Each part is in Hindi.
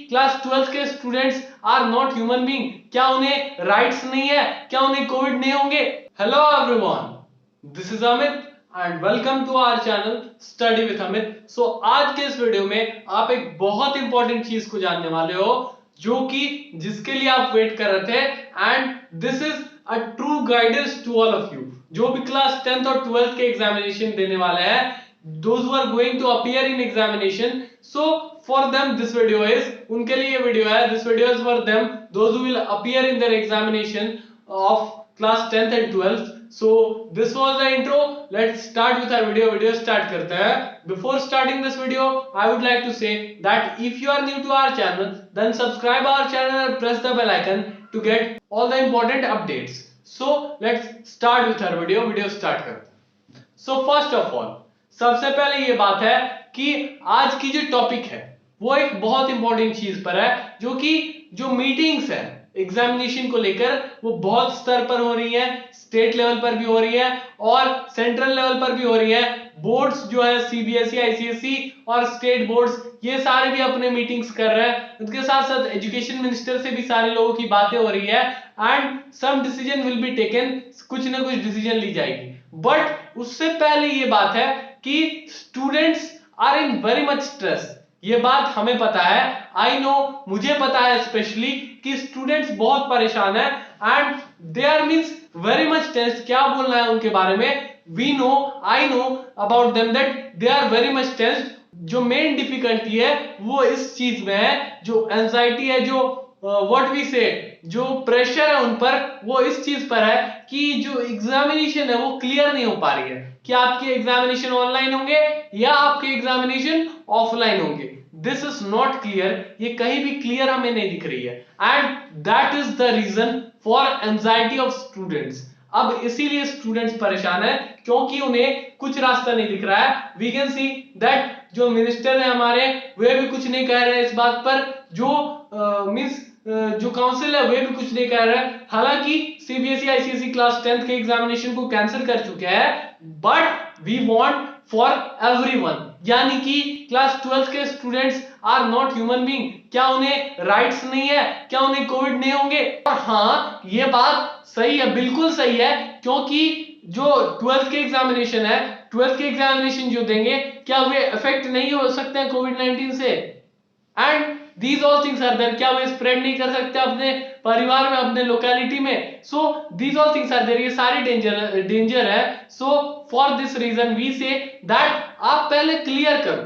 क्लास 12th के students are not human being, क्या उन्हें राइट्स नहीं है, क्या उन्हें कोविड नहीं होंगे? Hello everyone, this is Amit and welcome to our channel study with Amit. So आज के इस वीडियो में आप एक बहुत इंपॉर्टेंट चीज को जानने वाले हो जो कि जिसके लिए आप वेट कर रहे थे, and this is a true guidance to all of you जो भी क्लास 10th और 12th के एग्जामिनेशन देने वाले हैं, those who are going to appear in examination. So for them this video is, उनके लिए ये वीडियो है, this video is for them, those who will appear in their examination of class 10th and 12th. So this was the intro. Let's start with our video start करते हैं. Before starting this video, I would like to say that if you are new to our channel, then subscribe our channel and press the bell icon to get all the important updates. So let's start with our video start करते हैं. So first of all, सबसे पहले ये बात है कि आज की जो टॉपिक है वो एक बहुत इंपॉर्टेंट चीज पर है, जो कि जो मीटिंग्स है एग्जामिनेशन को लेकर वो बहुत स्तर पर हो रही है, स्टेट लेवल पर भी हो रही है और सेंट्रल लेवल पर भी हो रही है। बोर्ड्स जो है सीबीएसई, आईसीएसई और स्टेट बोर्ड्स ये सारे भी अपने मीटिंग्स कर रहे हैं। उसके साथ साथ एजुकेशन मिनिस्टर से भी सारे लोगों की बातें हो रही है and some decision will be taken, कुछ ना कुछ डिसीजन ली जाएगी। बट उससे पहले ये बात है कि students are in very much stress. ये बात हमें पता है, आई नो, मुझे पता है स्पेशली कि स्टूडेंट्स बहुत परेशान है and they are means very much tensed. क्या बोलना है उनके बारे में? We know, I know about them that they are very much tensed. जो मेन डिफिकल्टी है वो इस चीज में है, जो एंजाइटी है, जो व्हाट वी से, जो प्रेशर है उन पर, वो इस चीज पर है कि जो एग्जामिनेशन है वो क्लियर नहीं हो पा रही है कि आपके एग्जामिनेशन ऑनलाइन होंगे या आपके एग्जामिनेशन ऑफलाइन होंगे। दिस इज नॉट क्लियर, ये कहीं भी क्लियर हमें नहीं दिख रही है and that is the reason for anxiety of students. अब इसीलिए स्टूडेंट्स परेशान है क्योंकि उन्हें कुछ रास्ता नहीं दिख रहा है। वी कैन सी दैट जो मिनिस्टर है हमारे वे भी कुछ नहीं कह रहे हैं इस बात पर, जो मींस जो काउंसिल है वे भी कुछ नहीं कह रहे हैं। हालांकि सीबीएसई आईसीएसई क्लास 10th के एग्जामिनेशन को कैंसिल कर चुके हैं, but we want for everyone, यानी कि क्लास 12th के students are not human being, क्या उन्हें राइट्स नहीं है, क्या उन्हें कोविड नहीं होंगे? और हाँ, ये बात सही है, बिल्कुल सही है, क्योंकि जो 12th के एग्जामिनेशन है, 12th के एग्जामिनेशन जो देंगे क्या वे अफेक्ट नहीं हो सकते हैं कोविड-19 से? And these all things are there, क्या वे स्प्रेड नहीं कर सकते अपने परिवार में, अपने लोकेलिटी में? सो these all things are there, ये सारी डेंजर है। So for this reason we say that आप पहले क्लियर करो।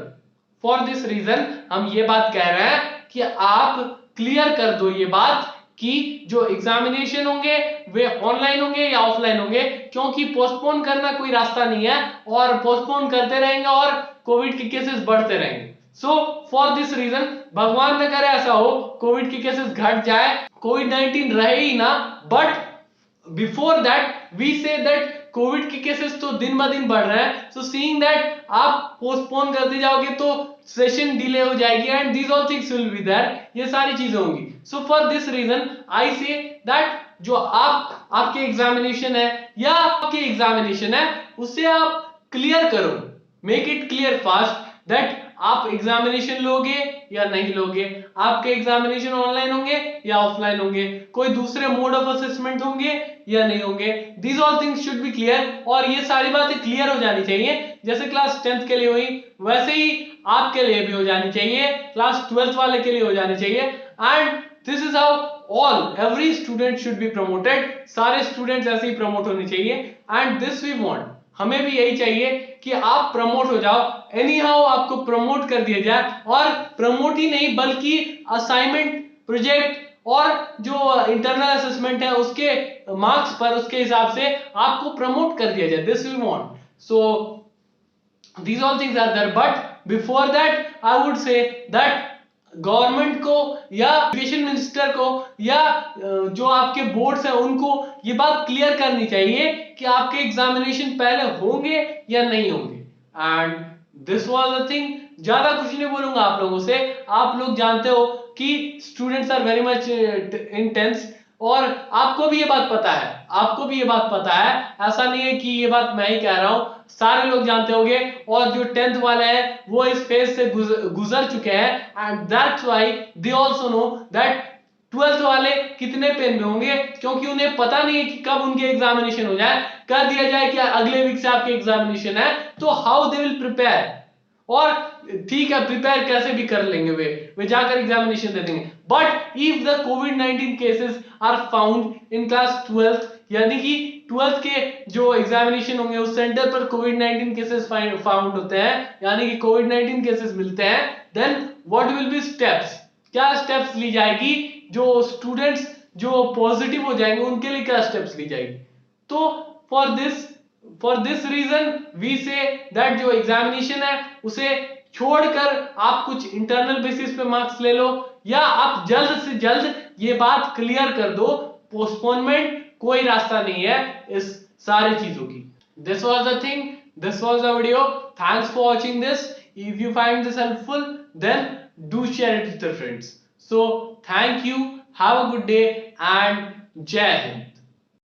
फॉर दिस रीजन हम ये बात कह रहे हैं कि आप क्लियर कर दो ये बात कि जो एग्जामिनेशन होंगे वे ऑनलाइन होंगे या ऑफलाइन होंगे, क्योंकि पोस्टपोन करना कोई रास्ता नहीं है और पोस्टपोन करते रहेंगे और कोविड के केसेस बढ़ते रहेंगे। सो फॉर दिस रीजन, भगवान न करे ऐसा हो, कोविड के केसेस घट जाए, कोविड-19 रहे ही ना, but before that we say that COVID के केसेस तो दिन ब दिन बढ़ रहे हैं। सो सीइंग दैट आप पोस्टपोन करते जाओगे तो सेशन डिले हो जाएगी and these all things will be there, ये सारी चीजें होंगी। So for this reason I say that जो आपके एग्जामिनेशन है या आपके एग्जामिनेशन है उसे आप क्लियर करो, make it clear fast that आप एग्जामिनेशन लोगे या नहीं लोगे, आपके एग्जामिनेशन ऑनलाइन होंगे या ऑफलाइन होंगे, कोई दूसरे मोड ऑफ असेसमेंट होंगे या नहीं होंगे। These all things should be clear, और ये सारी बातें क्लियर हो जानी चाहिए। जैसे क्लास 10th के लिए हुई वैसे ही आपके लिए भी हो जानी चाहिए, क्लास 12th वाले के लिए हो जानी चाहिए। And this is how all every student should be promoted, सारे स्टूडेंट्स ऐसे ही प्रमोट होने चाहिए एंड दिस वी वांट, हमें भी यही चाहिए कि आप प्रमोट हो जाओ, एनी हाउ आपको प्रमोट कर दिया जाए, और प्रमोट ही नहीं बल्कि असाइनमेंट, प्रोजेक्ट और जो इंटरनल असेसमेंट है उसके मार्क्स पर, उसके हिसाब से आपको प्रमोट कर दिया जाए। This we want. So these all things are there, but before that I would say that government को या एजुकेशन मिनिस्टर को या जो आपके बोर्ड्स हैं उनको ये बात क्लियर करनी चाहिए कि आपके एग्जामिनेशन पहले होंगे या नहीं होंगे। And this was the thing, ज्यादा कुछ नहीं बोलूंगा आप लोगों से, आप लोग जानते हो कि students are very much intense, और आपको भी ये बात पता है, आपको भी ये बात पता है, ऐसा नहीं है कि ये बात मैं ही कह रहा हूं, सारे लोग जानते होंगे, और जो 10th वाले हैं वो इस फेज से गुजर चुके हैं, and that's why they also know that 12th वाले कितने पेन में होंगे, क्योंकि उन्हें पता नहीं है कि कब उनके एग्जामिनेशन हो जाए। कर दिया जाए कि अगले वीक से आपके एग्जामिनेशन है, तो हाउ दे विल प्रिपेयर। और ठीक है, प्रिपेयर कैसे भी कर लेंगे, वे जाकर एग्जामिनेशन दे देंगे। बट इफ द कोविड-19 cases are found in class 12th, यानी कि 12th के जो एग्जामिनेशन होंगे उस सेंटर पर कोविड-19 केसेस फाउंड होते हैं, यानी कि कोविड-19 केसेस मिलते हैं, then what will be steps, क्या स्टेप्स ली जाएगी, जो स्टूडेंट्स जो पॉजिटिव हो जाएंगे उनके लिए क्या स्टेप्स ली जाएगी। तो for this reason we say that जो एग्जामिनेशन है उसे छोड़कर आप कुछ इंटरनल बेसिस पे मार्क्स ले लो, या आप जल्द से जल्द ये बात क्लियर कर दो, पोस्टपोनमेंट कोई रास्ता नहीं है इस सारी चीजों की। This was the thing, this was the video, thanks for watching this. If you find this helpful then do share it with your friends. So thank you, have a good day, and Jai Hind.